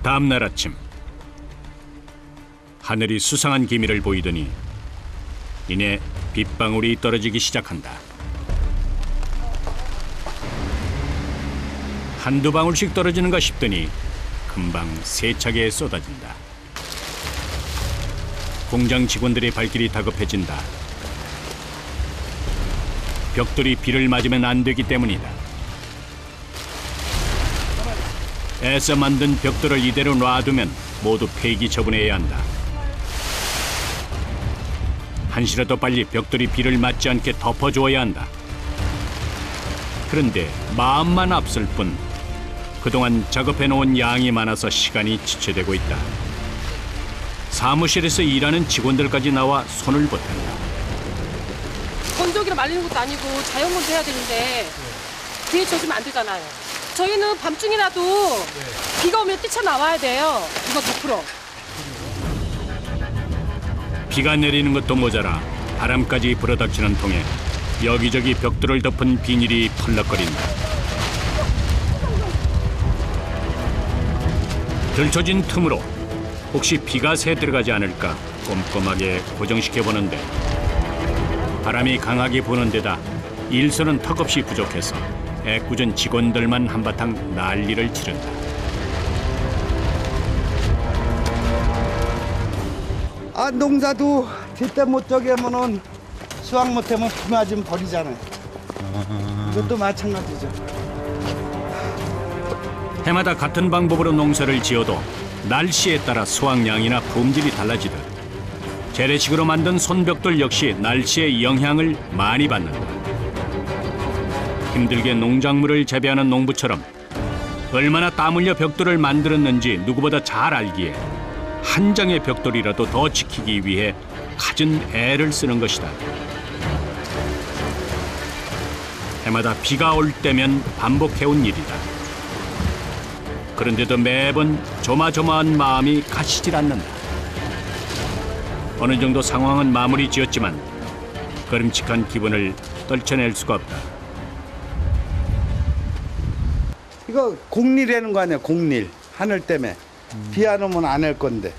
다음 날 아침 하늘이 수상한 기미를 보이더니 이내 빗방울이 떨어지기 시작한다. 한두 방울씩 떨어지는가 싶더니 금방 세차게 쏟아진다. 공장 직원들의 발길이 다급해진다. 벽돌이 비를 맞으면 안 되기 때문이다. 애써 만든 벽돌을 이대로 놔두면 모두 폐기 처분해야 한다. 한시라도 빨리 벽돌이 비를 맞지 않게 덮어주어야 한다. 그런데 마음만 앞설 뿐 그동안 작업해놓은 양이 많아서 시간이 지체되고 있다. 사무실에서 일하는 직원들까지 나와 손을 보탠다. 건조기로 말리는 것도 아니고 자연건조 해야 되는데 비에 젖으면 안 되잖아요. 저희는 밤중이라도 비가 오면 뛰쳐나와야 돼요. 이거 덮으러. 비가 내리는 것도 모자라 바람까지 불어닥치는 통에 여기저기 벽돌을 덮은 비닐이 펄럭거린다. 들춰진 틈으로 혹시 비가 새 들어가지 않을까 꼼꼼하게 고정시켜보는데 바람이 강하게 부는 데다 일선은 턱없이 부족해서 애꿎은 직원들만 한바탕 난리를 치른다. 아, 농사도 제때 못 저기 하면은 수확 못하면 비 맞으면 버리잖아요. 이것도 마찬가지죠. 해마다 같은 방법으로 농사를 지어도 날씨에 따라 수확량이나 품질이 달라지듯 재래식으로 만든 손벽돌 역시 날씨의 영향을 많이 받는다. 힘들게 농작물을 재배하는 농부처럼 얼마나 땀 흘려 벽돌을 만들었는지 누구보다 잘 알기에 한 장의 벽돌이라도 더 지키기 위해 갖은 애를 쓰는 것이다. 해마다 비가 올 때면 반복해온 일이다. 그런데도 매번 조마조마한 마음이 가시질 않는다. 어느 정도 상황은 마무리 지었지만 꺼림칙한 기분을 떨쳐낼 수가 없다. 이거 공일이라는 거 아니야, 공일. 하늘 때문에. 비 안 오면 안 할 건데.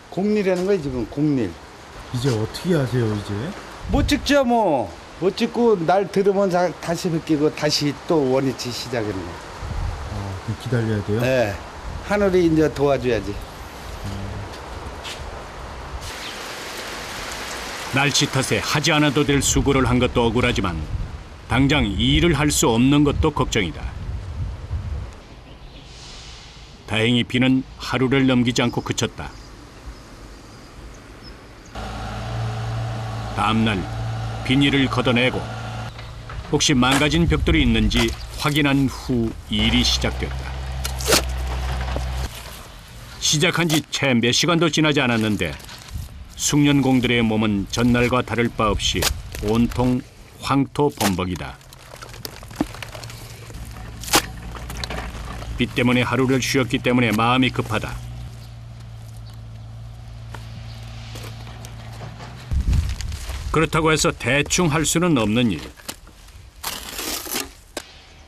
공일이라는 거야, 지금 공일. 이제 어떻게 하세요, 이제? 못 찍죠, 뭐. 못 찍고 날 들으면 다시 벗기고 다시 또 원위치 시작하는 거야. 그럼 기다려야 돼요? 네. 하늘이 이제 도와줘야지. 날씨 탓에 하지 않아도 될 수고를 한 것도 억울하지만 당장 일을 할 수 없는 것도 걱정이다. 다행히 비는 하루를 넘기지 않고 그쳤다. 다음 날 비닐을 걷어내고 혹시 망가진 벽돌이 있는지 확인한 후 일이 시작됐다. 시작한 지 채 몇 시간도 지나지 않았는데 숙련공들의 몸은 전날과 다를 바 없이 온통 황토 범벅이다. 비 때문에 하루를 쉬었기 때문에 마음이 급하다. 그렇다고 해서 대충 할 수는 없는 일.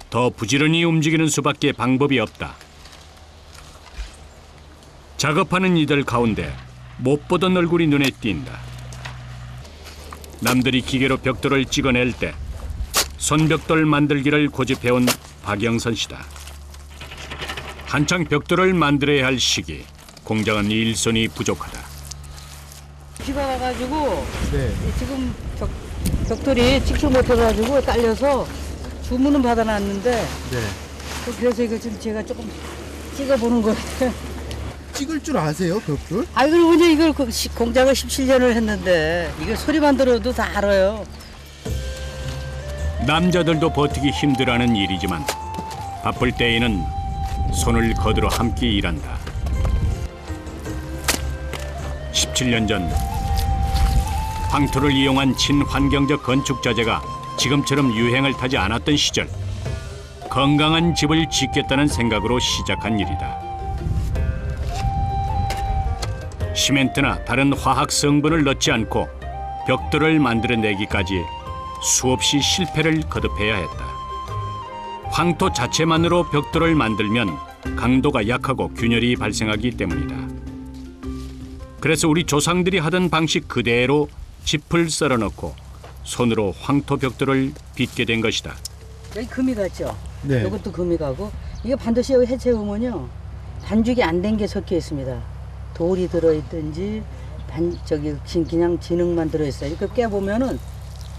더 부지런히 움직이는 수밖에 방법이 없다. 작업하는 이들 가운데 못 보던 얼굴이 눈에 띈다. 남들이 기계로 벽돌을 찍어낼 때 손벽돌 만들기를 고집해온 박영선 씨다. 한창 벽돌을 만들어야 할 시기, 공장은 일손이 부족하다. 비가 와가지고 네. 지금 벽돌이 찍지 못해가지고 딸려서 주문은 받아놨는데 네. 그래서 이거 지금 제가 조금 찍어보는 거예요. 찍을 줄 아세요, 벽돌? 아, 그리고 이제 이걸 공장을 17년을 했는데 이거 소리만 들어도 다 알아요. 남자들도 버티기 힘들어하는 일이지만 바쁠 때에는 손을 거들어 함께 일한다. 17년 전 황토를 이용한 친환경적 건축 자재가 지금처럼 유행을 타지 않았던 시절 건강한 집을 짓겠다는 생각으로 시작한 일이다. 시멘트나 다른 화학 성분을 넣지 않고 벽돌을 만들어내기까지 수없이 실패를 거듭해야 했다. 황토 자체만으로 벽돌을 만들면 강도가 약하고 균열이 발생하기 때문이다. 그래서 우리 조상들이 하던 방식 그대로 짚을 썰어넣고 손으로 황토벽돌을 빚게 된 것이다. 여기 금이 갔죠? 네. 이것도 금이 가고 이게 반드시 여기 해체하면요 반죽이 안 된 게 섞여 있습니다. 돌이 들어있든지 그냥 진흙만 들어있어요. 이렇게 깨보면은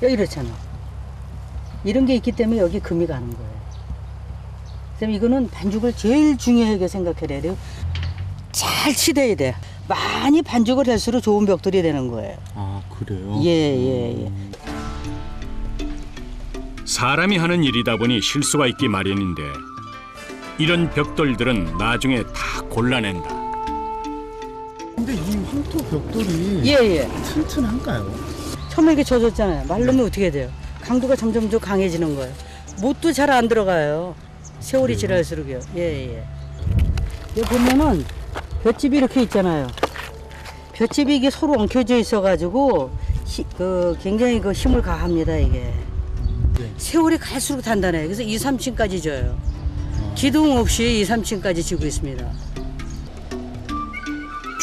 여기 이렇잖아. 이런 게 있기 때문에 여기 금이 가는 거예요. 그래서 이거는 반죽을 제일 중요하게 생각해야 돼요. 잘 치대야 돼. 많이 반죽을 할수록 좋은 벽돌이 되는 거예요. 아, 그래요? 예. 사람이 하는 일이다 보니 실수가 있기 마련인데 이런 벽돌들은 나중에 다 골라낸다. 근데 이 황토 벽돌이 예. 튼튼한가요? 처음에 이렇게 젖었잖아요. 말르면 어떻게 돼요? 강도가 점점 더 강해지는 거예요. 못도 잘 안 들어가요. 세월이 지날수록요. 예. 여기 보면은 볏집이 이렇게 있잖아요. 볏집이 이게 서로 엉켜져 있어가지고 굉장히 그 힘을 가합니다 이게. 네. 세월이 갈수록 단단해요. 그래서 2, 3층까지 져요. 기둥 없이 2, 3층까지 지고 있습니다.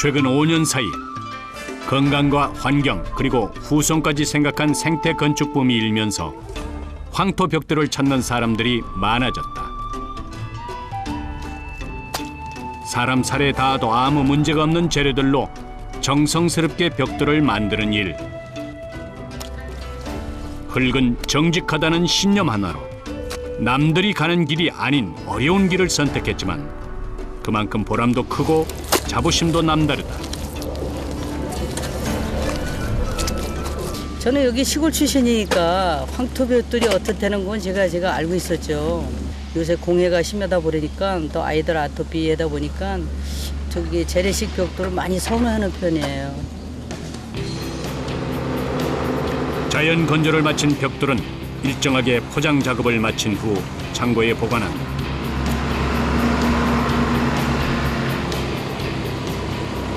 최근 5년 사이 건강과 환경 그리고 후손까지 생각한 생태 건축 붐이 일면서 황토 벽돌을 찾는 사람들이 많아졌다. 사람 살에 닿아도 아무 문제가 없는 재료들로 정성스럽게 벽돌을 만드는 일. 흙은 정직하다는 신념 하나로 남들이 가는 길이 아닌 어려운 길을 선택했지만 그만큼 보람도 크고 자부심도 남다르다. 저는 여기 시골 출신이니까 황토벽돌이 어떻다는 건 제가 알고 있었죠. 요새 공해가 심하다 보니까 또 아이들 아토피에다 보니까 저기 재래식 벽돌을 많이 선호하는 편이에요. 자연 건조를 마친 벽돌은 일정하게 포장 작업을 마친 후 창고에 보관한다.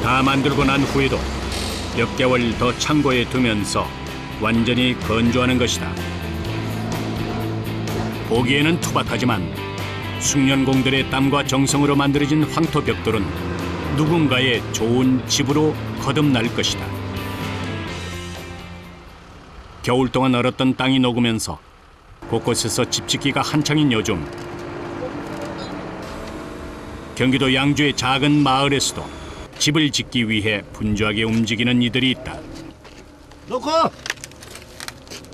다 만들고 난 후에도 몇 개월 더 창고에 두면서 완전히 건조하는 것이다. 보기에는 투박하지만 숙련공들의 땀과 정성으로 만들어진 황토 벽돌은 누군가의 좋은 집으로 거듭날 것이다. 겨울 동안 얼었던 땅이 녹으면서 곳곳에서 집 짓기가 한창인 요즘 경기도 양주의 작은 마을에서도 집을 짓기 위해 분주하게 움직이는 이들이 있다. 놓고!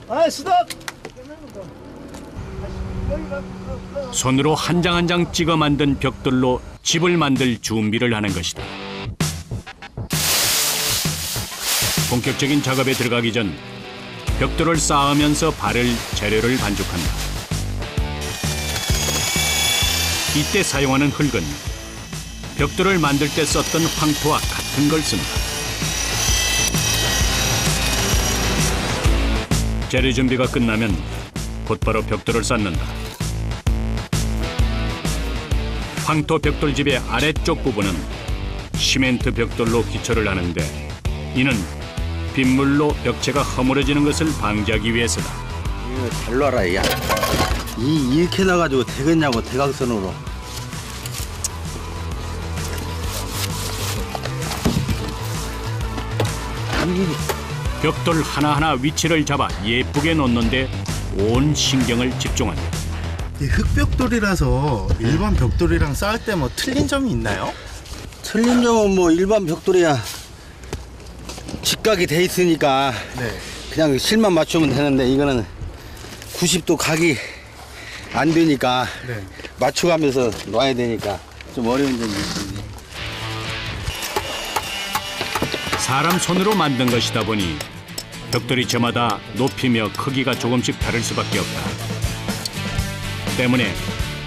아, 스톱! 손으로 한 장 한 장 찍어 만든 벽돌로 집을 만들 준비를 하는 것이다. 본격적인 작업에 들어가기 전 벽돌을 쌓으면서 바를 재료를 반죽한다. 이때 사용하는 흙은 벽돌을 만들 때 썼던 황토와 같은 걸 쓴다. 재료 준비가 끝나면 곧바로 벽돌을 쌓는다. 황토 벽돌집의 아래쪽 부분은 시멘트 벽돌로 기초를 하는데 이는 빗물로 벽체가 허물어지는 것을 방지하기 위해서다. 이거 잘 놔라, 야. 이렇게 나가지고 되겠냐고, 대각선으로. 벽돌 하나하나 위치를 잡아 예쁘게 놓는데 온 신경을 집중한다. 이 흙벽돌이라서 일반 벽돌이랑 쌓을 때 뭐 틀린 점이 있나요? 틀린 점은 뭐 일반 벽돌이야. 직각이 돼 있으니까 네. 그냥 실만 맞추면 되는데 이거는 90도 각이 안 되니까 네. 맞춰가면서 놔야 되니까 좀 어려운 점이 있습니다. 사람 손으로 만든 것이다 보니 벽돌이 저마다 높이며 크기가 조금씩 다를 수밖에 없다. 때문에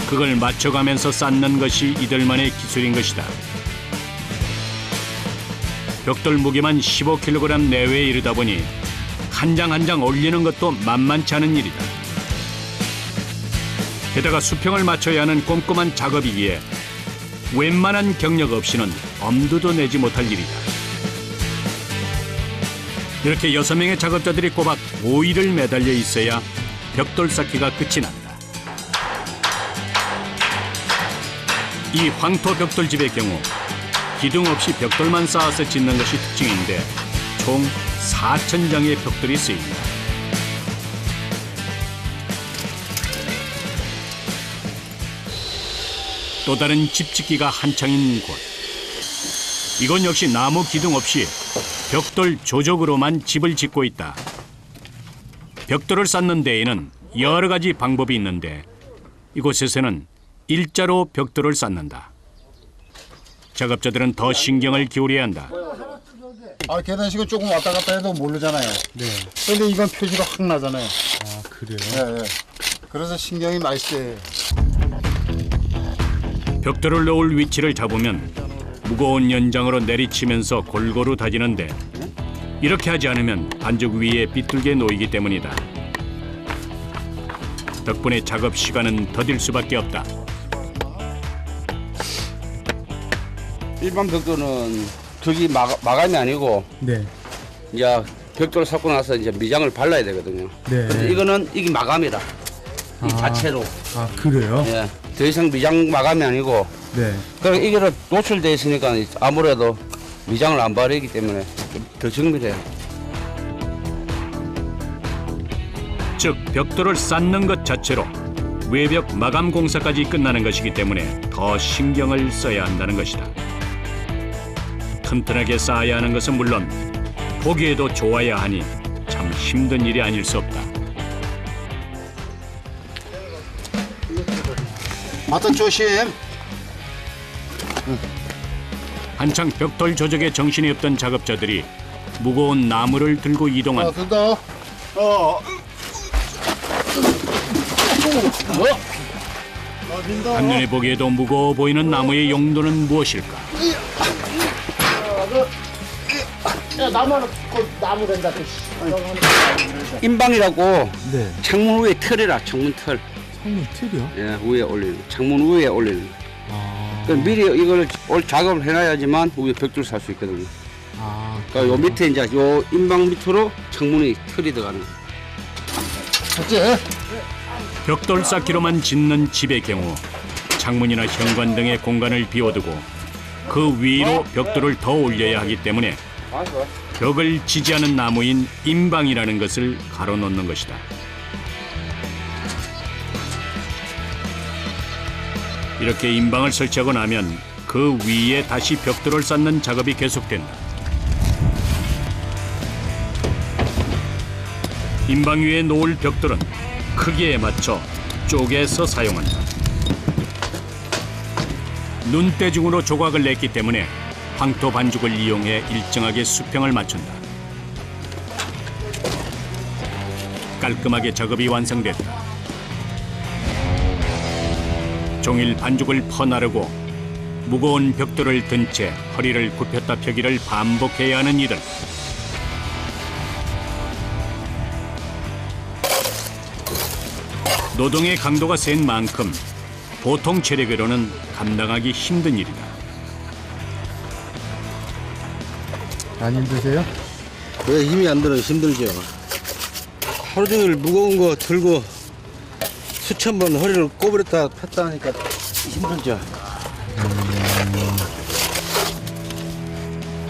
그걸 맞춰가면서 쌓는 것이 이들만의 기술인 것이다. 벽돌 무게만 15kg 내외에 이르다 보니 한 장 한 장 올리는 것도 만만치 않은 일이다. 게다가 수평을 맞춰야 하는 꼼꼼한 작업이기에 웬만한 경력 없이는 엄두도 내지 못할 일이다. 이렇게 6명의 작업자들이 꼬박 5일을 매달려 있어야 벽돌 쌓기가 끝이 난다. 이 황토 벽돌집의 경우 기둥 없이 벽돌만 쌓아서 짓는 것이 특징인데 총 4,000장의 벽돌이 쓰입니다. 또 다른 집 짓기가 한창인 곳. 이건 역시 나무 기둥 없이 벽돌 조적으로만 집을 짓고 있다. 벽돌을 쌓는 데에는 여러 가지 방법이 있는데 이곳에서는 일자로 벽돌을 쌓는다. 작업자들은 더 신경을 기울여야 한다. 아, 계단식은 조금 왔다 갔다 해도 모르잖아요. 네. 근데 이건 표시가 확 나잖아요. 아, 그래요? 예, 예. 그래서 신경이 많이 쓰여요. 벽돌을 놓을 위치를 잡으면 무거운 연장으로 내리치면서 골고루 다지는데 이렇게 하지 않으면 반죽 위에 비뚤게 놓이기 때문이다. 덕분에 작업 시간은 더딜 수밖에 없다. 일반 벽돌은 저기 마감이 아니고 네. 이제 벽돌을 쌓고 나서 이제 미장을 발라야 되거든요. 네. 근데 이거는 이게 마감이다. 이 자체로. 아, 그래요? 예. 더 이상 미장 마감이 아니고 네. 그럼 이게 노출돼 있으니까 아무래도 미장을 안 바르기 때문에 좀 더 정밀해요. 즉 벽돌을 쌓는 것 자체로 외벽 마감 공사까지 끝나는 것이기 때문에 더 신경을 써야 한다는 것이다. 튼튼하게 쌓아야 하는 것은 물론 보기에도 좋아야 하니 참 힘든 일이 아닐 수 없다. 맞다, 조심. 한창 벽돌 조적에 정신이 없던 작업자들이 무거운 나무를 들고 이동한다. 든다. 한눈에 보기에도 무거워 보이는 나무의 용도는 무엇일까? 인방이라고 네. 창문 위에 털이라 창문 털. 창문 틀이요? 예, 위에 올리는 창문 위에 올리는. 아. 그러니까 미리 이걸 작업을 해놔야지만 위에 벽돌 살 수 있거든요. 아. 그러니까 요 밑에 이제 요 인방 밑으로 창문이 털이 들어가는. 맞지? 벽돌 쌓기로만 짓는 집의 경우 창문이나 현관 등의 공간을 비워두고 그 위로 벽돌을 더 올려야 하기 때문에 벽을 지지하는 나무인 인방이라는 것을 가로놓는 것이다. 이렇게 인방을 설치하고 나면 그 위에 다시 벽돌을 쌓는 작업이 계속된다. 인방 위에 놓을 벽돌은 크기에 맞춰 쪼개서 사용한다. 눈대중으로 조각을 냈기 때문에 황토 반죽을 이용해 일정하게 수평을 맞춘다. 깔끔하게 작업이 완성됐다. 종일 반죽을 퍼나르고 무거운 벽돌을 든 채 허리를 굽혔다 펴기를 반복해야 하는 이들. 노동의 강도가 센 만큼 보통 체력으로는 감당하기 힘든 일이다. 안 힘드세요? 왜 힘이 안 들어요? 힘들죠. 하루 종일 무거운 거 들고 수천 번 허리를 꼬부렸다 폈다 하니까 힘들죠.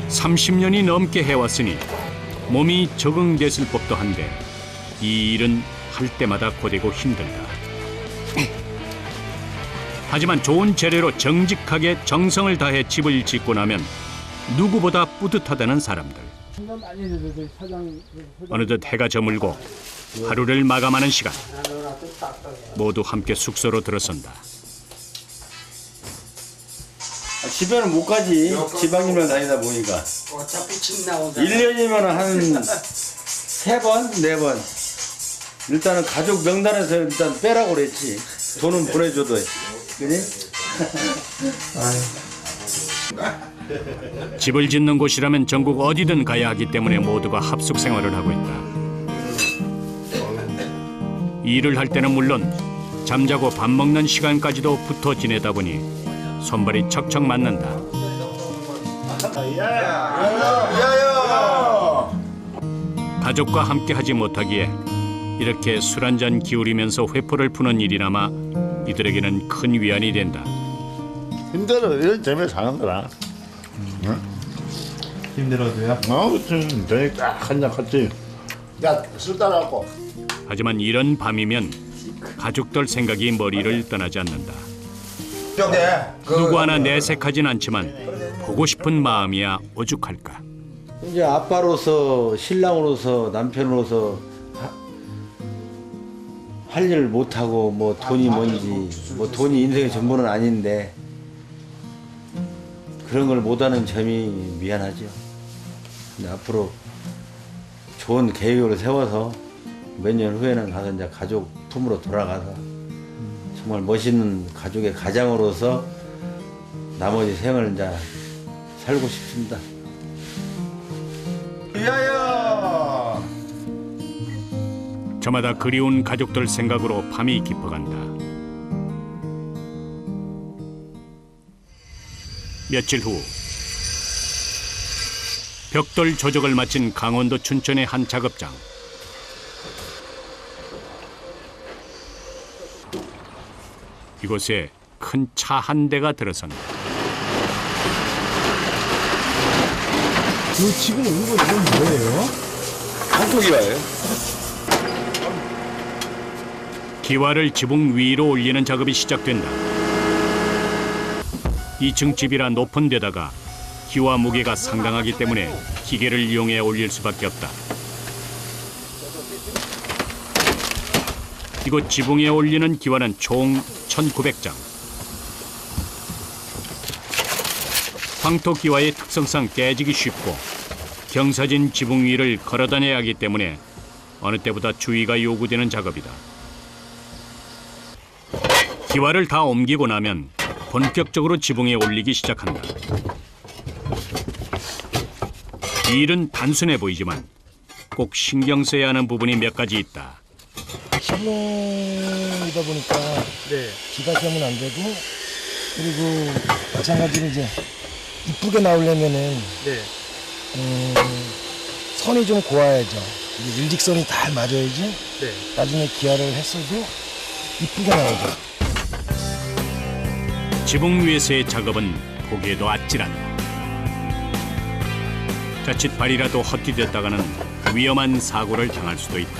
30년이 넘게 해왔으니 몸이 적응됐을 법도 한데 이 일은 할 때마다 고되고 힘들다. 하지만 좋은 재료로 정직하게 정성을 다해 집을 짓고 나면 누구보다 뿌듯하다는 사람들. 어느덧 해가 저물고 하루를 마감하는 시간. 모두 함께 숙소로 들어선다. 집에는 못 가지. 지방이면 다니다 보니까. 어차피 집 나오잖아. 1년이면 한 3번, 4번. 일단은 가족 명단에서 일단 빼라고 그랬지. 돈은 보내줘도. 그지? 집을 짓는 곳이라면 전국 어디든 가야 하기 때문에 모두가 합숙 생활을 하고 있다. 일을 할 때는 물론 잠자고 밥 먹는 시간까지도 붙어 지내다 보니 손발이 척척 맞는다. 가족과 함께 하지 못하기에 이렇게 술 한잔 기울이면서 회포를 푸는 일이나마 이들에게는 큰 위안이 된다. 힘들어. 이런 재미에 사는 거라. 힘들어도요? 그치. 저녁 딱 한 잔 같이. 야, 술 따라갖고. 하지만 이런 밤이면 가족들 생각이 머리를 떠나지 않는다. 누구 하나 내색하진 않지만 보고 싶은 마음이야 오죽할까. 이제 아빠로서 신랑으로서 남편으로서 할 일을 못하고 뭐 돈이 뭔지 뭐 돈이 인생의 전부는 아닌데 그런 걸 못하는 점이 미안하죠. 근데 앞으로 좋은 계획을 세워서 몇 년 후에는 가서 이제 가족 품으로 돌아가서 정말 멋있는 가족의 가장으로서 나머지 생을 이제 살고 싶습니다. 위하여! 저마다 그리운 가족들 생각으로 밤이 깊어간다. 며칠 후 벽돌 조적을 마친 강원도 춘천의 한 작업장. 이곳에 큰 차 한 대가 들어선다. 지금 이건 뭐예요? 한국이와요. 기와를 지붕 위로 올리는 작업이 시작된다. 2층 집이라 높은 데다가 기와 무게가 상당하기 때문에 기계를 이용해 올릴 수밖에 없다. 이곳 지붕에 올리는 기와는 총 1,900장. 황토 기와의 특성상 깨지기 쉽고 경사진 지붕 위를 걸어다녀야 하기 때문에 어느 때보다 주의가 요구되는 작업이다. 기와를 다 옮기고 나면 본격적으로 지붕에 올리기 시작한다. 이 일은 단순해 보이지만 꼭 신경 써야 하는 부분이 몇 가지 있다. 지붕이다 보니까 비가 새면 안 되고 그리고 마찬가지로 이제 이쁘게 나오려면은 선이 좀 고와야죠. 이게 일직선이 다 맞아야지 나중에 기아를 했어도 이쁘게 나오죠. 지붕 위에서의 작업은 보기에도 아찔하다. 자칫 발이라도 헛디뎠다가는 위험한 사고를 당할 수도 있다.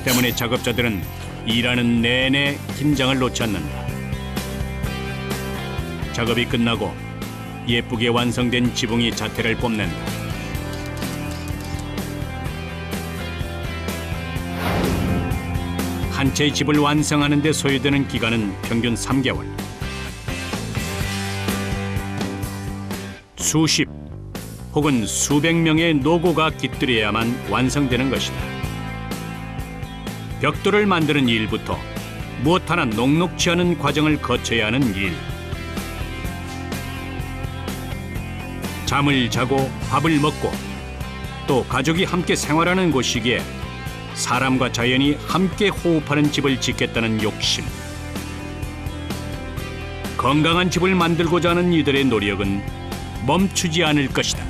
때문에 작업자들은 일하는 내내 긴장을 놓지 않는다. 작업이 끝나고 예쁘게 완성된 지붕이 자태를 뽐낸다. 한 채의 집을 완성하는 데 소요되는 기간은 평균 3개월. 수십 혹은 수백 명의 노고가 깃들여야만 완성되는 것이다. 벽돌을 만드는 일부터 무엇 하나 녹록지 않은 과정을 거쳐야 하는 일. 잠을 자고 밥을 먹고 또 가족이 함께 생활하는 곳이기에 사람과 자연이 함께 호흡하는 집을 짓겠다는 욕심. 건강한 집을 만들고자 하는 이들의 노력은 멈추지 않을 것이다.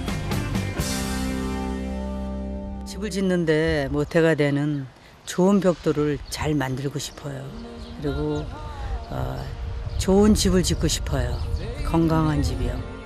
집을 짓는데 모태가 되는 좋은 벽돌을 잘 만들고 싶어요. 그리고 좋은 집을 짓고 싶어요. 건강한 집이요.